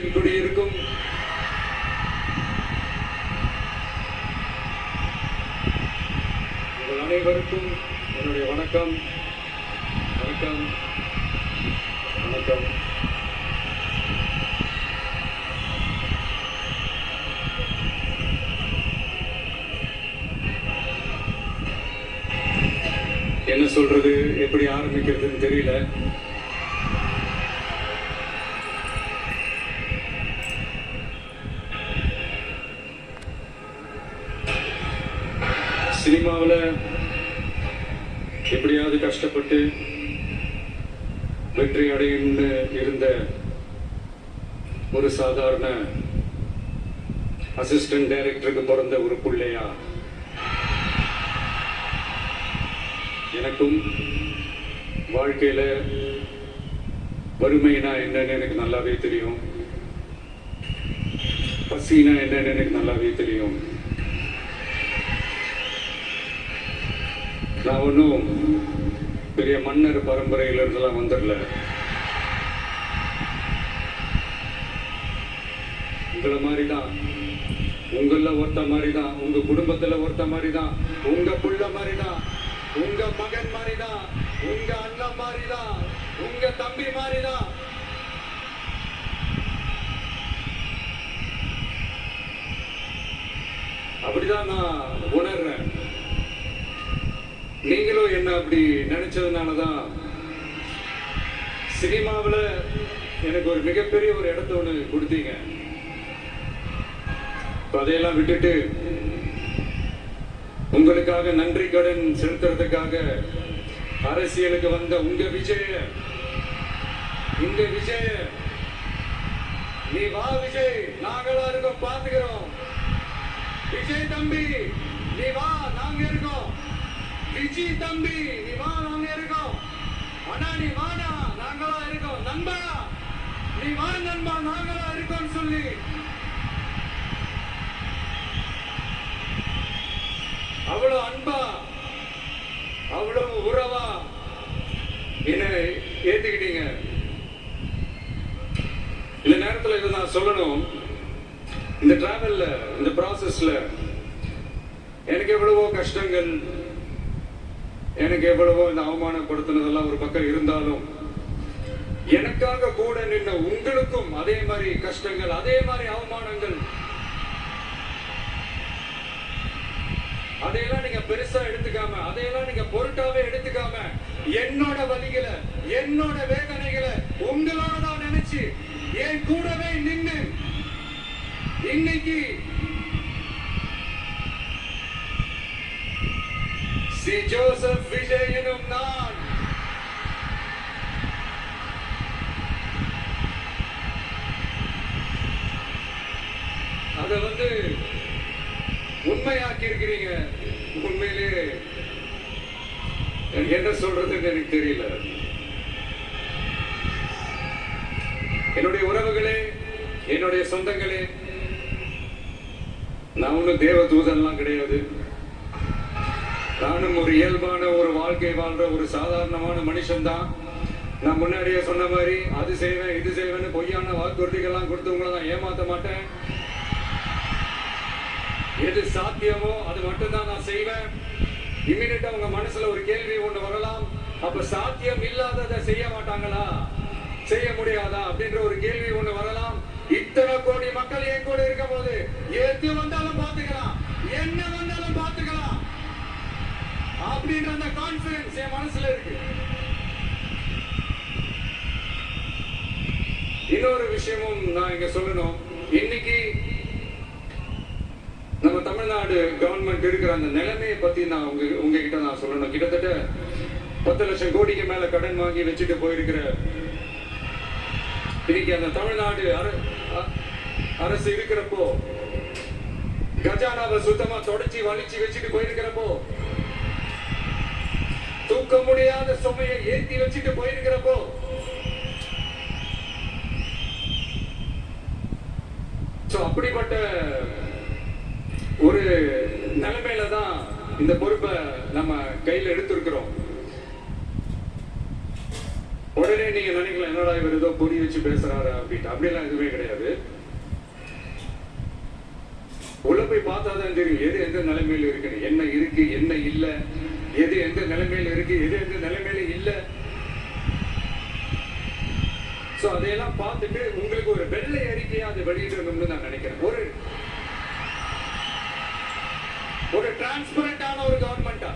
உலகில் குடியிருக்கும் உங்கள் அனைவருக்கும் என்னுடைய வணக்கம். வணக்கம் வணக்கம். என்ன சொல்றது, எப்படி ஆரம்பிக்கிறதுன்னு தெரியல. சினிமாவில் எப்படியாவது கஷ்டப்பட்டு வெற்றி அடையும்னு இருந்த ஒரு சாதாரண அசிஸ்டன்ட் டைரக்டருக்கு பிறந்த ஒரு பிள்ளையா எனக்கும் வாழ்க்கையில வறுமைனா என்னன்னு எனக்கு நல்லாவே தெரியும், பசினா என்னன்னு எனக்கு நல்லாவே தெரியும். நான் ஒன்றும் பெரிய மன்னர் பரம்பரையில இருந்தெல்லாம் வந்துடல. உங்களை மாதிரிதான், உங்கள ஒருத்த மாதிரிதான், உங்க குடும்பத்துல ஒருத்த மாதிரிதான், உங்க புள்ள மாதிரிதான், உங்க மகன் மாதிரிதான், உங்க அண்ணன் மாதிரிதான், உங்க தம்பி மாதிரிதான். அப்படிதான் நான் உணர்றேன். நீங்களும் என்ன அப்படி நினைச்சதுனாலதான் சினிமாவில் எனக்கு ஒரு மிகப்பெரிய ஒரு இடத்த ஒண்ணு கொடுத்தீங்க. அதையெல்லாம் விட்டுட்டு உங்களுக்காக நன்றி கடன் செலுத்துறதுக்காக அரசியலுக்கு வந்த உங்க விஜய, நீ வா விஜய், நாங்களா இருக்கோம், பாத்துக்கிறோம். விஜய் தம்பி நீ வா, நாங்க இருக்கோம். விஜய் தம்பி நீ வா, நாங்க இருக்கோம். அண்ணா நீ வாடா, நாங்களா இருக்கோம். நண்பா நீ வா நண்பா, நாங்களா இருக்கோம் சொல்லி அவ்வளவு அன்பா, அவ்வளவு உறவா என்ன ஏத்துக்கிட்டீங்க. இந்த நேரத்தில் இதை நான் சொல்லணும். இந்த டிராவல்ல, இந்த ப்ராசஸ்ல எனக்கு எவ்வளவோ கஷ்டங்கள், எனக்கு எவ்வளவோ இந்த அவமானப்படுத்தினதெல்லாம் ஒரு பக்கம் இருந்தாலும், எனக்காக கூட நின்ற உங்களுக்கும் அதே மாதிரி கஷ்டங்கள், அதே மாதிரி அவமானங்கள், அதையெல்லாம் நீங்க பெருசா எடுத்துக்காம, அதையெல்லாம் நீங்க பொருட்டாவே எடுத்துக்காம, என்னோட வலிகளை, என்னோட வேதனைகளை உங்களோட தான் நினைச்சு என் கூடவே நின்று இன்னைக்கு சி ஜோசப் விஜய் எனும் நான் அதை உண்மையாக்கி இருக்கிறீங்க. உண்மையிலே என்ன சொல்றதுன்னு எனக்கு தெரியல. என்னுடைய உறவுகளே, என்னுடைய சொந்தங்களே, நான் ஒன்னும் தேவ தூதன்லாம் கிடையாது. நானும் ஒரு இயல்பான ஒரு வாழ்க்கை வாழ்ற ஒரு சாதாரணமான மனுஷன் தான். நான் முன்னாடியே சொன்ன மாதிரி அது செய்வேன் இது செய்வேன்னு பொய்யான வாக்குறுதிகள்லாம் கொடுத்து உங்களை நான் ஏமாத்த மாட்டேன். எது சாத்தியமோ அது மட்டும்தான் நான் செய்வேன். இம்மிடியா உங்க மனசுல ஒரு கேள்வி ஒண்ணு வரலாம், அப்ப சாத்தியம் இல்லாததை செய்ய மாட்டாங்களா, செய்ய முடியாதா அப்படின்ற ஒரு கேள்வி ஒண்ணு வரலாம். இத்தனை கோடி மக்கள் என் கூட இருக்கும் போது எது வந்தாலும் பாத்துக்கலாம், என்ன வந்தாலும் பாத்துக்கலாம் அப்படின்ற அந்த கான்பிடன்ஸ் என் மனசுல இருக்கு. இன்னொரு விஷயமும் நான் இங்க சொல்லணும். இன்னைக்கு நம்ம தமிழ்நாடு கவர்மெண்ட் இருக்கிற அந்த நிலைமையை பத்தி நான் உங்ககிட்ட நான் சொல்லணும். கிட்டத்தட்ட 10 லட்சம் கோடிக்கு மேல கடன் வாங்கி வச்சுட்டு போயிருக்கிற இன்னைக்கு அந்த தமிழ்நாடு அரசு இருக்கிறப்போ, கஜானாவை சுத்தமா தொடச்சி வலிச்சு வச்சுட்டு போயிருக்கிறப்போ, தூக்க முடியாத சுமையை ஏற்றி வச்சுட்டு போயிருக்கிறப்போ, அப்படிப்பட்ட ஒரு நிலைமையில தான் இந்த பொறுப்பை நம்ம கையில் எடுத்திருக்கிறோம். உடனே நீங்க நினைக்கலாம், என்னடா இவர் ஏதோ பொறி வச்சு பேசுறாரு அப்படின்ட்டு. அப்படியெல்லாம் எதுவுமே கிடையாது. உள்ள போய் பார்த்தாதான் தெரியும் எது எந்த நிலைமையில இருக்கு, என்ன இருக்கு என்ன இல்ல, எது எந்த நிலைமையில இருக்கு எது எந்த நிலைமையில இல்ல. சோ அதையெல்லாம் பார்த்துட்டு உங்களுக்கு ஒரு வெள்ளை அறிக்கையா அதை வெளியிடணும்னு நான் நினைக்கிறேன். ஒரு டிரான்ஸ்பரண்டான ஒரு கவர்மெண்டா,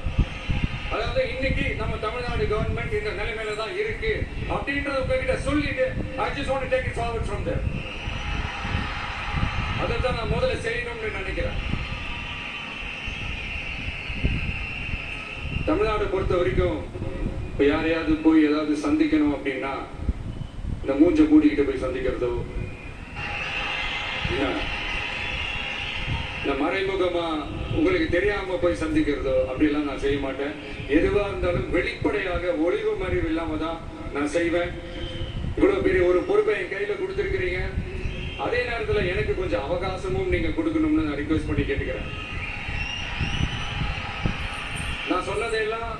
அதாவது இன்னைக்கு நம்ம தமிழ்நாடு கவர்மெண்ட் இந்த நிலைமையில தான் இருக்கு அப்படின்றத உங்ககிட்ட சொல்லிட்டு I just want to take it forward from there. அதைத்தான் நான் முதல்ல செய்யணும்னு நினைக்கிறேன். தமிழ்நாடு பொறுத்த வரைக்கும் இப்ப யாரையாவது போய் ஏதாவது சந்திக்கணும் அப்படின்னா இந்த மூஞ்ச மூடிக்கிட்டு போய் சந்திக்கிறதோ, இந்த மறைமுகமா உங்களுக்கு தெரியாம போய் சந்திக்கிறதோ அப்படிலாம் நான் செய்ய மாட்டேன். எதுவா இருந்தாலும் வெளிப்படையாக ஒளிவு மறைவு இல்லாம தான் நான் செய்வேன். இவ்வளவு பெரிய ஒரு பொறுப்பை என் கையில கொடுத்திருக்கிறீங்க. அதே நேரத்துல எனக்கு கொஞ்சம் அவகாசமும் நீங்க கொடுக்கணும்னு நான் ரிக்வெஸ்ட் பண்ணி கேட்டுக்கிறேன். நான் சொன்னதையெல்லாம்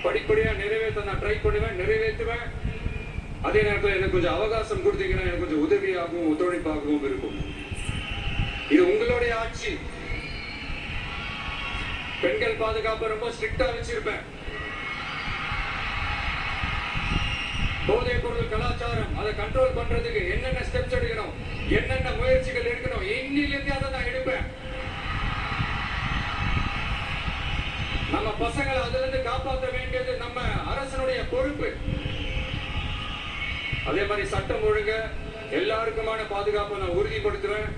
படிப்படியா நிறைவேற்ற நான் ட்ரை பண்ணுவேன், நிறைவேற்றுவேன். அதே நேரத்தில் எனக்கு கொஞ்சம் அவகாசம் கொடுத்தீங்கன்னா எனக்கு கொஞ்சம் உதவியாகவும் ஒத்துழைப்பாகவும் இருக்கும். இது உங்களுடைய ஆட்சி. பெண்கள் பாதுகாப்பு ரொம்ப ஸ்ட்ரிக்டா வச்சிருப்பேன். போதைப் பொருள் கலாச்சாரம் அதை கண்ட்ரோல் பண்றதுக்கு என்னென்ன ஸ்டெப்ஸ் எடுக்கணும், என்னென்ன முயற்சிகள் எடுக்கணும், இன்னிலிருந்து அதை நான் எடுப்பேன். நம்ம பசங்களை அதுல இருந்து காப்பாற்ற வேண்டியது நம்ம அரசனுடைய பொறுப்பு. அதே மாதிரி சட்டம் ஒழுங்கு எல்லாருக்குமான பாதுகாப்பை நான் உறுதிப்படுத்துவேன்.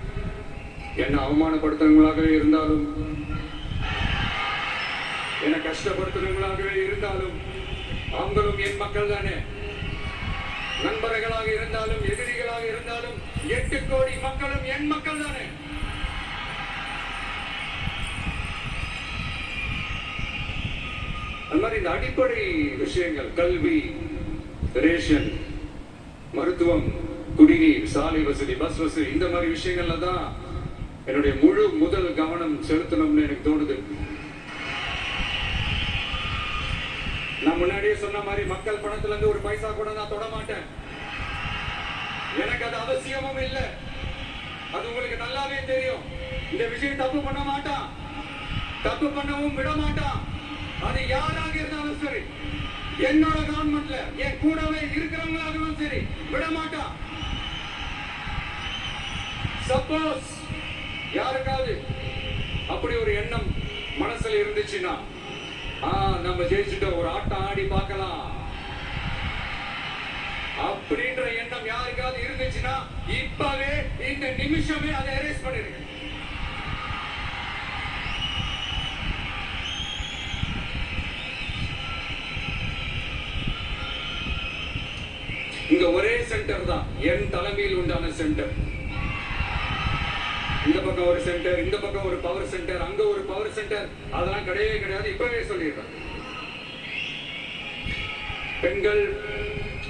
என்ன அவமானப்படுத்துறவங்களாகவே இருந்தாலும், என்ன கஷ்டப்படுத்துறவங்களாகவே இருந்தாலும், அவங்களும் என் மக்கள் தானே. நண்பர்களாக இருந்தாலும் எதிரிகளாக இருந்தாலும் 8 கோடி மக்களும் என் மக்கள் தானே. அந்த மாதிரி இந்த அடிப்படை விஷயங்கள், கல்வி, ரேஷன், மருத்துவம், குடிநீர், சாலை வசதி, பஸ் வசதி, இந்த மாதிரி விஷயங்கள்ல தான் என்னுடைய முதல் கவனம் செலுத்தணும்னு எனக்கு தோணுது. நான் முன்னாடியே சொன்ன மாதிரி மக்கள் பணத்துல இருந்து ஒரு பைசா கூட நான் தொட மாட்டேன். எனக்கு அது அவசியமும் இல்லை. அது உங்களுக்கு நல்லாவே தெரியும். இந்த விஷயம் தப்பு பண்ண மாட்டான், தப்பு பண்ணவும் விட மாட்டான். அது யாராக இருந்தாலும் சரி, என்னோட கவர்மெண்ட்ல என் கூடவே இருக்கிறவங்களாகவும் சரி விட மாட்டான். சப்போஸ் யாருக்காவது அப்படி ஒரு எண்ணம் மனசுல இருந்துச்சுன்னா, நம்ம ஜெயிச்சுட்ட ஒரு ஆட்டம் ஆடி பார்க்கலாம் அப்படின்ற எண்ணம் யாருக்காவது இருந்துச்சுன்னா இப்பவே இந்த நிமிஷமே அதை எரேஸ் பண்ணிருங்க. இங்க ஒரே சென்டர் தான், என் தலைமையில் உண்டான சென்டர். இந்த பக்கம் ஒரு சென்டர், இந்த பக்கம் ஒரு பவர் சென்டர், அங்க ஒரு பவர் சென்டர், அதெல்லாம் கிடையவே கிடையாது. இப்பவே சொல்லிடுறேன். பெண்கள்,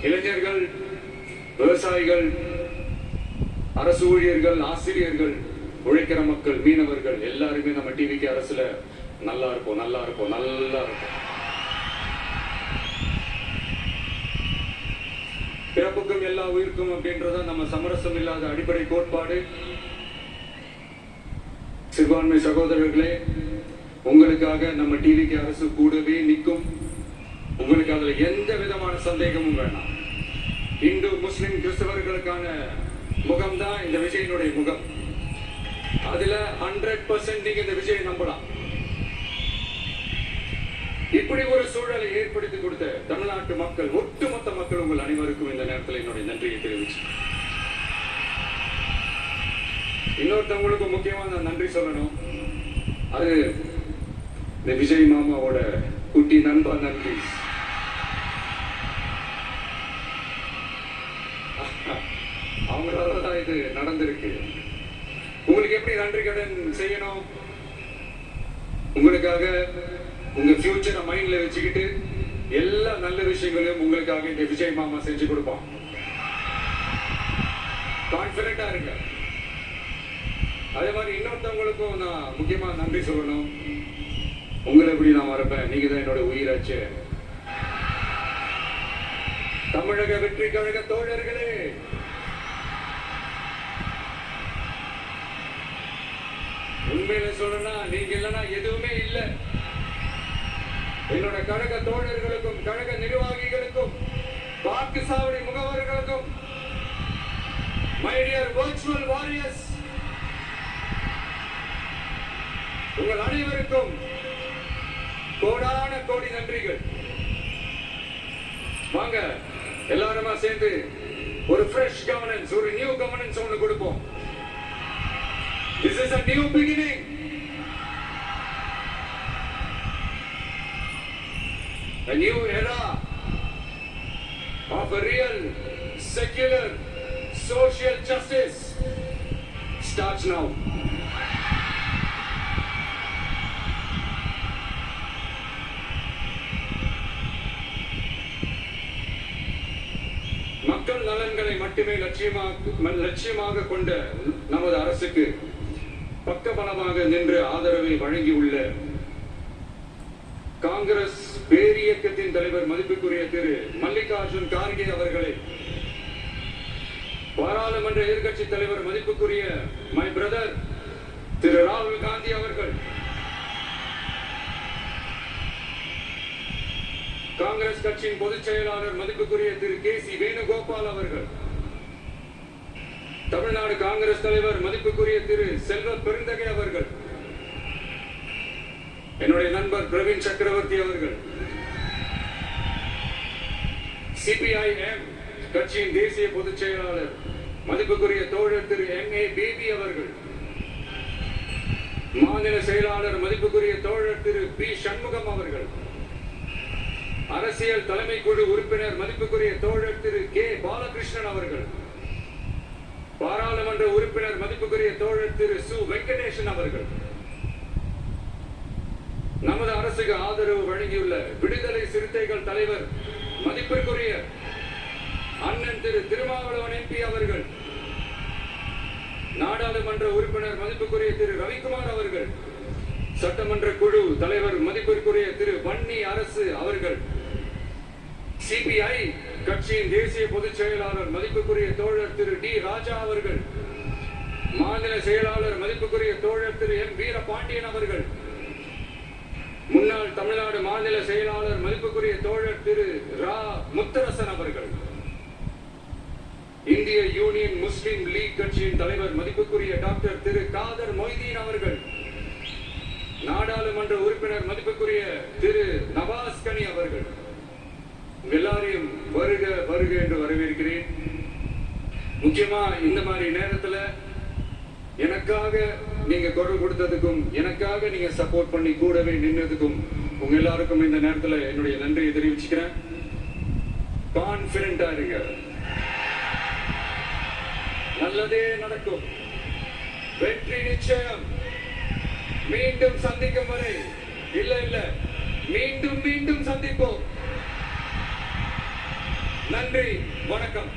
இளைஞர்கள், விவசாயிகள், அரசு ஊழியர்கள், ஆசிரியர்கள், உழைக்கிற மக்கள், மீனவர்கள் எல்லாருமே நம்ம டிவிக்கு அரசுல நல்லா இருப்போம், நல்லா இருப்போம், நல்லா இருப்போம். பிறப்புக்கும் எல்லா உயிருக்கும் அப்படின்றத நம்ம சமரசம் இல்லாத அடிப்படை கோட்பாடு. சிறுபான்மை சகோதரர்களே, உங்களுக்காக நம்ம டிவிக்கு அரசு கூடவே நிற்கும். உங்களுக்கு அதுல எந்த விதமான சந்தேகமும் வேண்டாம். இந்து, முஸ்லிம், கிறிஸ்தவர்களுக்கான முகம் தான் இந்த விஜயனுடைய முகம். அதுல 100% நீங்க இந்த விஜயை நம்பலாம். இப்படி ஒரு சூழலை ஏற்படுத்தி கொடுத்த தமிழ்நாட்டு மக்கள், ஒட்டுமொத்த மக்கள், உங்கள் அனைவருக்கும் இந்த நேரத்தில் என்னுடைய நன்றியை தெரிவிச்சு, இன்னொருத்தவங்களுக்கு முக்கியமா நான் நன்றி சொல்லணும். அது இந்த விஜய் மாமாவோட குட்டி நண்பா நன்றி. அவங்களாலதான் இது நடந்திருக்கு. உங்களுக்கு எப்படி நன்றி கடன் செய்யணும்? உங்களுக்காக உங்க ஃபியூச்சரை மைண்ட்ல வச்சுக்கிட்டு எல்லா நல்ல விஷயங்களையும் உங்களுக்காக இந்த விஜய் மாமா செஞ்சு கொடுப்பான். கான்பிடண்டா இருங்க. அதே மாதிரி இன்னொருத்தவங்களுக்கும் நான் முக்கியமா நன்றி சொல்லணும். உங்களை எப்படி நான் மறப்பேன்? நீங்க தான் என்னோட உயிராச்சு. தமிழக வெற்றி கழக தோழர்களே, உண்மையில சொல்லணும்னா நீங்க இல்லைன்னா எதுவுமே இல்லை. என்னோட கழக தோழர்களுக்கும் கழக நிர்வாகிகளுக்கும் வாக்கு சாவடி முகவர்களுக்கும் மை டியர் வர்ச்சுவல் வாரியர்ஸ், உங்கள் அனைவருக்கும் கோடான கோடி நன்றிகள். வாங்க எல்லாருமா சேர்ந்து ஒரு ஃப்ரெஷ் கவர்னன்ஸ், ஒரு நியூ கவர்னன்ஸ் ஒன்று கொடுப்போம். This is a new beginning. A new era of a real secular social justice starts now. மக்கள் நலன்களை மட்டுமே லட்சியமாக கொண்ட நமது அரசுக்கு பக்கபலமாக நின்று ஆதரவை வழங்கியுள்ள காங்கிரஸ் பேரியக்கத்தின் தலைவர் மதிப்புக்குரிய திரு மல்லிகார்ஜுன் கார்கே அவர்களை, பாராளுமன்ற எதிர்க்கட்சி தலைவர் மதிப்புக்குரிய மை பிரதர் திரு ராகுல் காந்தி அவர்கள், காங்கிரஸ் கட்சியின் பொதுச் செயலாளர் மதிப்புக்குரிய திரு கே.சி. வேணுகோபால் அவர்கள், தமிழ்நாடு காங்கிரஸ் தலைவர் மதிப்புக்குரிய திரு செல்வ பெருந்தகை அவர்கள், என்னுடைய நண்பர் பிரவீன் சக்கரவர்த்தி அவர்கள், சிபிஐஎம் கட்சியின் தேசிய பொதுச் செயலாளர் மதிப்புக்குரிய தோழர் திரு M.A. பேபி அவர்கள், மாநில செயலாளர் மதிப்புக்குரிய தோழர் திரு பி. சண்முகம் அவர்கள், அரசியல் தலைமை குழு உறுப்பினர் மதிப்புக்குரிய தோழர் திரு கே. பாலகிருஷ்ணன் அவர்கள், பாராளுமன்ற உறுப்பினர் மதிப்புக்குரிய தோழர் திரு சு. வெங்கடேசன் அவர்கள், நமது அரசுக்கு ஆதரவு வழங்கியுள்ள விடுதலை சிறுத்தைகள் தலைவர் மதிப்பிற்குரிய அண்ணன் திரு திருமாவளவன் MP அவர்கள், நாடாளுமன்ற உறுப்பினர் மதிப்புக்குரிய திரு ரவிக்குமார் அவர்கள், சட்டமன்ற குழு தலைவர் மதிப்பிற்குரிய திரு வன்னி அரசு அவர்கள், சிபிஐ கட்சியின் தேசிய பொதுச் செயலாளர் மதிப்புக்குரிய தோழர் திரு டி. ராஜா அவர்கள், மாநில செயலாளர் மதிப்புக்குரிய தோழர் திரு எம். வீரபாண்டியன் அவர்கள், முன்னாள் தமிழ்நாடு மாநில செயலாளர் மதிப்புக்குரிய தோழர் திரு ரா. முத்தரசன் அவர்கள், இந்திய யூனியன் முஸ்லிம் லீக் கட்சியின் தலைவர் மதிப்புக்குரிய டாக்டர் திரு காதர் மொய்தீன் அவர்கள், நாடாளுமன்ற உறுப்பினர் மதிப்புக்குரிய திரு நவாஸ் கனி அவர்கள், எல்லாரையும் வருக வருக என்று வரவேற்கிறேன். முக்கியமா இந்த மாதிரி நேரத்துல எனக்காக நீங்க குரல் கொடுத்ததுக்கும், எனக்காக நீங்க சப்போர்ட் பண்ணி கூடவே நின்னதுக்கும் உங்க எல்லாருக்கும் இந்த நேரத்துல என்னுடைய நன்றியை தெரிவிச்சுக்கிறேன். கான்பிடென்டா இருங்க, நல்லதே நடக்கும், வெற்றி நிச்சயம். மீண்டும் சந்திக்கும் வரை இல்ல மீண்டும் மீண்டும் சந்திப்போம். நன்றி, வணக்கம்.